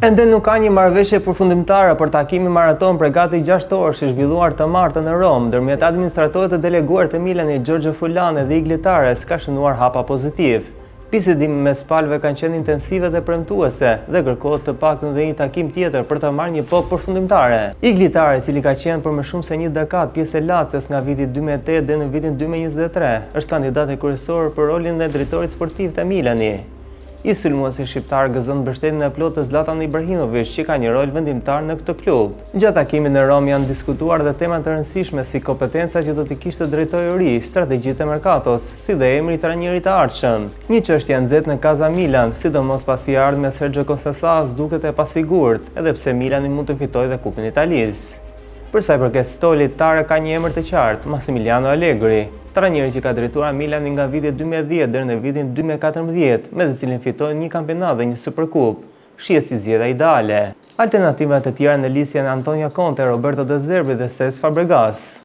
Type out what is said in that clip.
Ende nuk ka një marrëveshje përfundimtare për takimin maraton për gati 6 orësh i zhvilluar të martën në Rom, ndërmjet administratorët të deleguar të Milanit Giorgio Fulane dhe Iglitares ka shënuar hapa pozitiv. Bisedimi mes palëve kanë qenë intensive dhe premtuese dhe kërkohet të paktën dhe një takim tjetër për të marrë një pop përfundimtare. Iglitares, i cili ka qenë për më shumë se një dekadë pjesë e Lazios nga viti 2008 dhe në vitin 2023, është kandidati kryesor për rolin e drejtorit sportiv të Milanit. I sulmuesi shqiptar gëzon mbështetjen e plotë të Zlatan Ibrahimović, që ka një rol vendimtar në këtë klub. Gjatë takimit në Rom janë diskutuar edhe tema të rëndësishme si kompetenca që do t'i kishte drejtori i ri, strategjitë e merkatos, si dhe emri i trajnerit të ardhshëm. Një çështje e nxehtë në Casa Milan, sidomos pasi ardhmja e Sergio Conceição duket e pasigurt, edhe pse Milani mund të fitojë dhe Kupën e Italisë. Për sa i përket stolit, Tare ka një emër të qartë, Massimiliano Allegri, trajneri që ka drejtuar Milanin nga viti 2010 deri në vitin 2014, me të cilin fitoi një kampionat dhe një Superkup. Shihet si zgjedhja ideale. Alternativat e tjera në listë janë Antonio Conte, Roberto De Zerbi dhe Cesc Fabregas.